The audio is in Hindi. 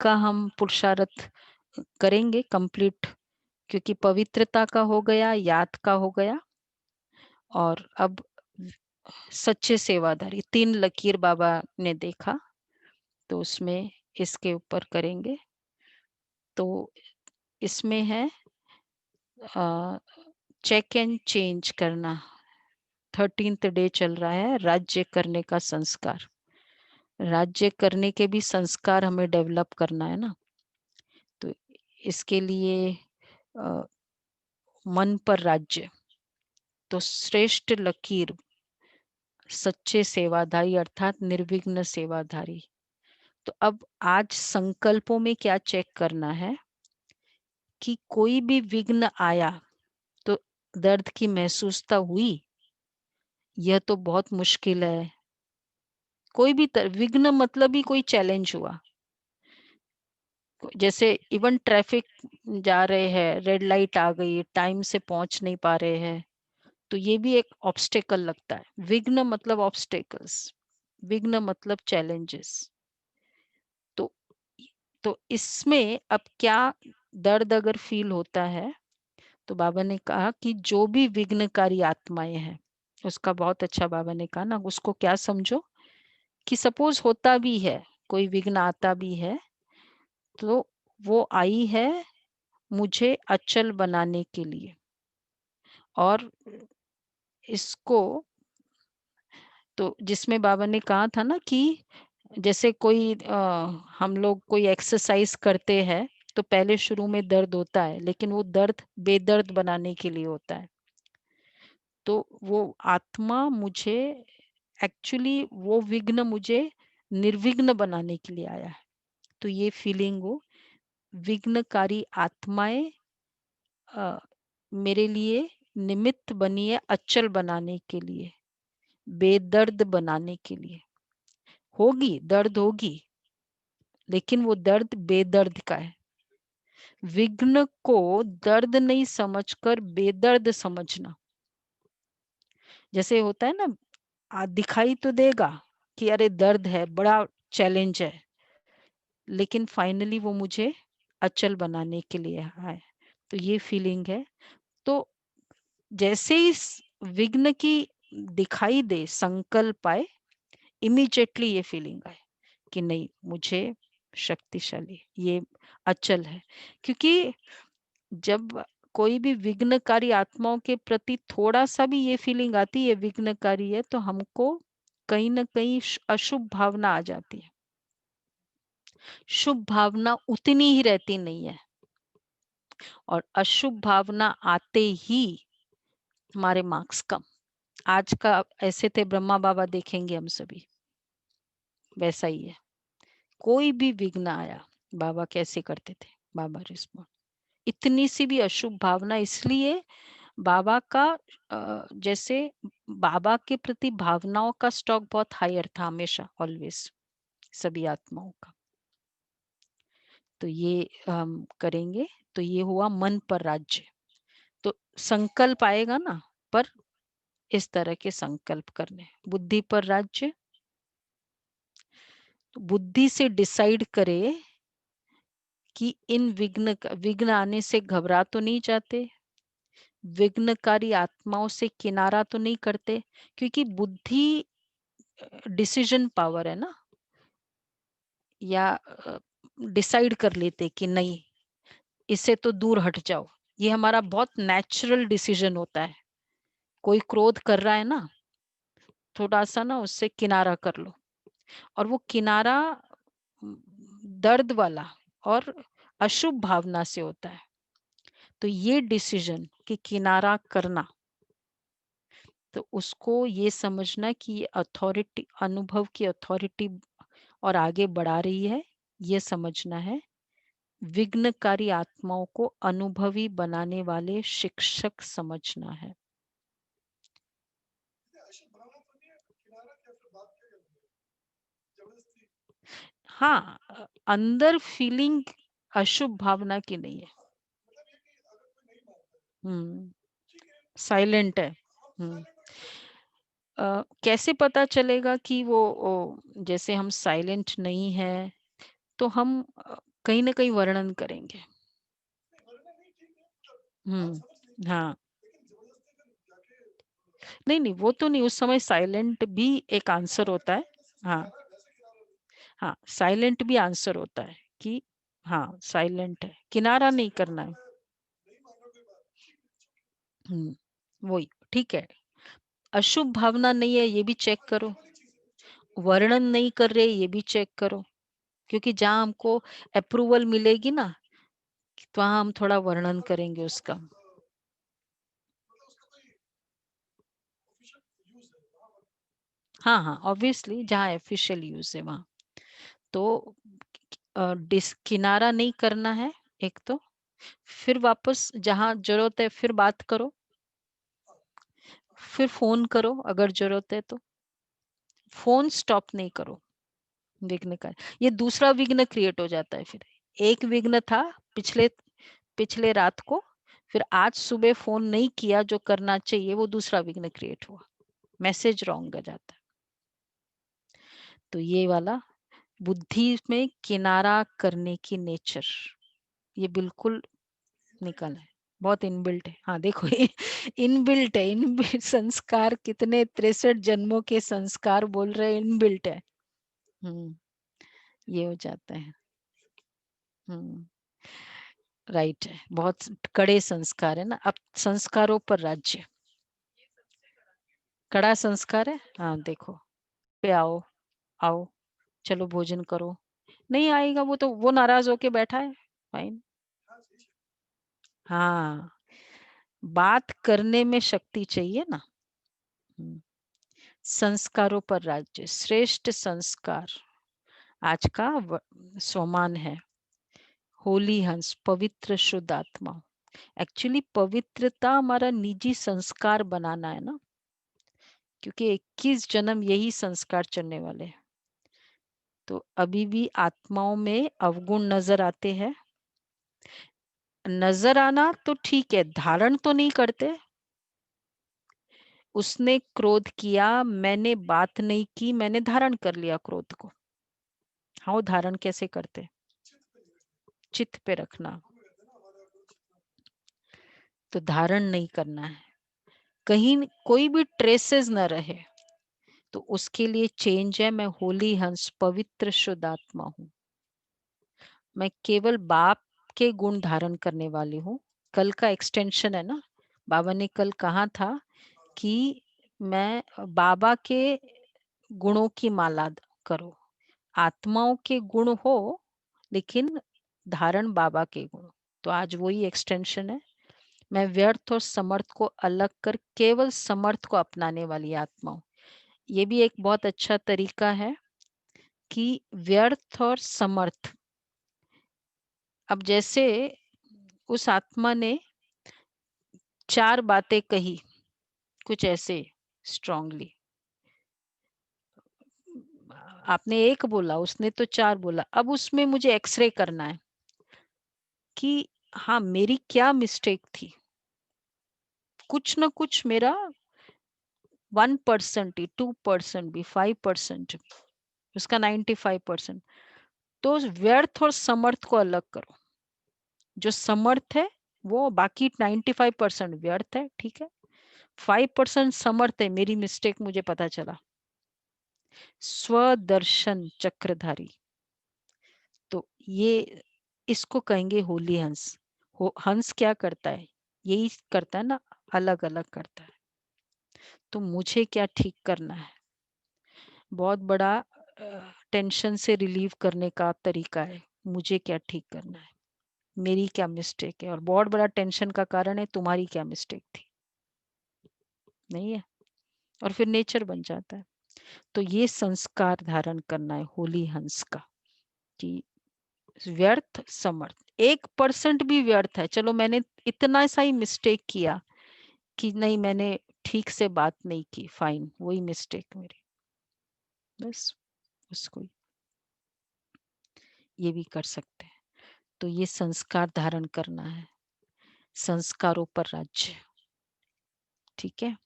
का हम पुरुषार्थ करेंगे कंप्लीट, क्योंकि पवित्रता का हो गया, याद का हो गया, और अब सच्चे सेवादारी 3 लकीर बाबा ने देखा, तो उसमें इसके ऊपर करेंगे। तो इसमें है चेक एंड चेंज करना। 13th डे चल रहा है, राज्य करने का संस्कार। राज्य करने के भी संस्कार हमें डेवलप करना है ना, तो इसके लिए मन पर राज्य, तो श्रेष्ठ लकीर सच्चे सेवाधारी अर्थात निर्विघ्न सेवाधारी। तो अब आज संकल्पों में क्या चेक करना है कि कोई भी विघ्न आया तो दर्द की महसूसता हुई, यह तो बहुत मुश्किल है। कोई भी विघ्न मतलब ही कोई चैलेंज हुआ, जैसे इवन ट्रैफिक जा रहे हैं, रेड लाइट आ गई, टाइम से पहुंच नहीं पा रहे हैं, तो ये भी एक ऑब्स्टेकल लगता है। विघ्न मतलब ऑब्स्टेकल्स, विघ्न मतलब चैलेंजेस। तो तो इसमें अब क्या दर्द अगर फील होता है, तो बाबा ने कहा कि जो भी विघ्नकारी आत्माएं हैं, उसका बहुत अच्छा बाबा ने कहा ना, उसको क्या समझो कि सपोज होता भी है, कोई विघ्न आता भी है, तो वो आई है मुझे अचल बनाने के लिए। और इसको तो जिसमें बाबा ने कहा था ना कि जैसे कोई हम लोग कोई एक्सरसाइज करते हैं, तो पहले शुरू में दर्द होता है, लेकिन वो दर्द बेदर्द बनाने के लिए होता है। तो वो आत्मा मुझे एक्चुअली वो विघ्न मुझे निर्विघ्न बनाने के लिए आया है। तो ये फीलिंग हो, विघ्नकारी आत्माएं मेरे लिए निमित्त बनी है अचल बनाने के लिए, बेदर्द बनाने के लिए। होगी दर्द होगी, लेकिन वो दर्द बेदर्द का है। विघ्न को दर्द नहीं समझकर बेदर्द समझना। जैसे होता है ना, दिखाई तो देगा कि अरे दर्द है, बड़ा चैलेंज है, लेकिन फाइनली वो मुझे अचल बनाने के लिए है। तो ये फीलिंग है। तो जैसे ही विघ्न की दिखाई दे, संकल्प आए, इमीडिएटली ये फीलिंग आए कि नहीं, मुझे शक्तिशाली, ये अचल है। क्योंकि जब कोई भी विघ्नकारी आत्माओं के प्रति थोड़ा सा भी ये फीलिंग आती है विघ्नकारी है, तो हमको कहीं ना कहीं अशुभ भावना आ जाती है। शुभ भावना उतनी ही रहती नहीं है, और अशुभ भावना आते ही हमारे मार्क्स कम। आज का ऐसे थे ब्रह्मा बाबा, देखेंगे हम सभी वैसा ही है। कोई भी विघ्न आया, बाबा कैसे करते थे, बाबा रिस्पॉन्ड। इतनी सी भी अशुभ भावना, इसलिए बाबा का जैसे बाबा के प्रति भावनाओं का स्टॉक बहुत हायर था हमेशा, ऑलवेज, सभी आत्माओं का। तो ये हम करेंगे। तो ये हुआ मन पर राज्य। तो संकल्प आएगा ना, पर इस तरह के संकल्प करने। बुद्धि पर राज्य, तो बुद्धि से डिसाइड करे कि इन विघ्न आने से घबरा तो नहीं जाते, विघ्नकारी आत्माओं से किनारा तो नहीं करते, क्योंकि बुद्धि डिसीजन पावर है ना, या डिसाइड कर लेते कि नहीं, इससे तो दूर हट जाओ। ये हमारा बहुत नेचुरल डिसीजन होता है। कोई क्रोध कर रहा है ना, थोड़ा सा ना उससे किनारा कर लो, और वो किनारा दर्द वाला और अशुभ भावना से होता है। तो ये डिसीजन कि किनारा करना, तो उसको ये समझना कि ये अथॉरिटी, अनुभव की अथॉरिटी और आगे बढ़ा रही है, ये समझना है। विघ्नकारी आत्माओं को अनुभवी बनाने वाले शिक्षक समझना है। हाँ, अंदर फीलिंग अशुभ भावना की नहीं है। साइलेंट है। कैसे पता चलेगा कि वो जैसे हम साइलेंट नहीं है, तो हम कहीं ना कहीं वर्णन करेंगे। हाँ, नहीं नहीं वो तो नहीं, उस समय साइलेंट भी एक आंसर होता है। हाँ, हाँ साइलेंट भी आंसर होता है कि हाँ साइलेंट है, किनारा नहीं करना है। वही ठीक है। अशुभ भावना नहीं है ये भी चेक करो, वर्णन नहीं कर रहे ये भी चेक करो, क्योंकि जहां हमको अप्रूवल मिलेगी ना, तो वहां हम थोड़ा वर्णन करेंगे उसका। हाँ हाँ ऑब्वियसली जहाँ ऑफिशियल यूज है वहां तो किनारा नहीं करना है एक तो, फिर वापस जहां जरूरत है फिर बात करो, फिर फोन करो अगर जरूरत है तो, फोन स्टॉप नहीं करो। विघ्न का ये दूसरा विघ्न क्रिएट हो जाता है फिर। एक विघ्न था पिछले पिछले रात को, फिर आज सुबह फोन नहीं किया जो करना चाहिए, वो दूसरा विघ्न क्रिएट हुआ, मैसेज रॉन्ग आ जाता है। तो ये वाला बुद्धि में किनारा करने की नेचर, ये बिल्कुल निकल है, बहुत इनबिल्ट है। हाँ देखो इनबिल्ट है, इनबिल्ट संस्कार, कितने 63 जन्मों के संस्कार बोल रहे हैं इनबिल्ट है। हम्म ये हो जाता है। हम्म राइट है, बहुत कड़े संस्कार है ना, अब संस्कारों पर राज्य, कड़ा संस्कार है। हाँ देखो, पे आओ, आओ, चलो भोजन करो, नहीं आएगा वो तो वो नाराज होके बैठा है, फाइन। हाँ, बात करने में शक्ति चाहिए ना। हम्म, संस्कारों पर राज्य, श्रेष्ठ संस्कार आज का स्वमान है। होली हंस, पवित्र शुद्ध आत्मा। एक्चुअली पवित्रता हमारा निजी संस्कार बनाना है ना, क्योंकि 21 जन्म यही संस्कार चलने वाले हैं। तो अभी भी आत्माओं में अवगुण नजर आते हैं, नजर आना तो ठीक है, धारण तो नहीं करते। उसने क्रोध किया, मैंने बात नहीं की, मैंने धारण कर लिया क्रोध को। हाँ वो धारण कैसे करते, चित्त पे रखना, तो धारण नहीं करना है, कहीं कोई भी ट्रेसेस न रहे, तो उसके लिए चेंज है। मैं होली हंस, पवित्र शुद्ध आत्मा हूँ, मैं केवल बाप के गुण धारण करने वाली हूँ। कल का एक्सटेंशन है ना, बाबा ने कल कहा था कि मैं बाबा के गुणों की माला करो, आत्माओं के गुण हो लेकिन धारण बाबा के गुण। तो आज वही एक्सटेंशन है, मैं व्यर्थ और समर्थ को अलग कर केवल समर्थ को अपनाने वाली आत्मा हूँ। ये भी एक बहुत अच्छा तरीका है कि व्यर्थ और समर्थ, अब जैसे उस आत्मा ने 4 बातें कही, कुछ ऐसे स्ट्रांगली, आपने एक बोला उसने तो 4 बोला, अब उसमें मुझे एक्सरे करना है कि हाँ मेरी क्या मिस्टेक थी, कुछ ना कुछ मेरा 1% ही, 2% भी, 5% भी, उसका 95%। तो व्यर्थ और समर्थ को अलग करो, जो समर्थ है वो, बाकी 95% व्यर्थ है, ठीक है, 5% समर्थ है, मेरी मिस्टेक मुझे पता चला। स्वदर्शन चक्रधारी, तो ये इसको कहेंगे होली हंस। हंस क्या करता है, यही करता है ना, अलग अलग करता है। तो मुझे क्या ठीक करना है, बहुत बड़ा टेंशन से रिलीव करने का तरीका है, मुझे क्या ठीक करना है, मेरी क्या मिस्टेक है, और बहुत बड़ा टेंशन का कारण है तुम्हारी क्या मिस्टेक थी, नहीं है, और फिर नेचर बन जाता है। तो ये संस्कार धारण करना है होली हंस का, कि व्यर्थ समर्थ, 1% भी व्यर्थ है, चलो मैंने इतना सा ही मिस्टेक किया कि नहीं मैंने ठीक से बात नहीं की, फाइन, वही मिस्टेक मेरी, बस उसको ये भी कर सकते हैं। तो ये संस्कार धारण करना है, संस्कारों पर राज्य, ठीक है।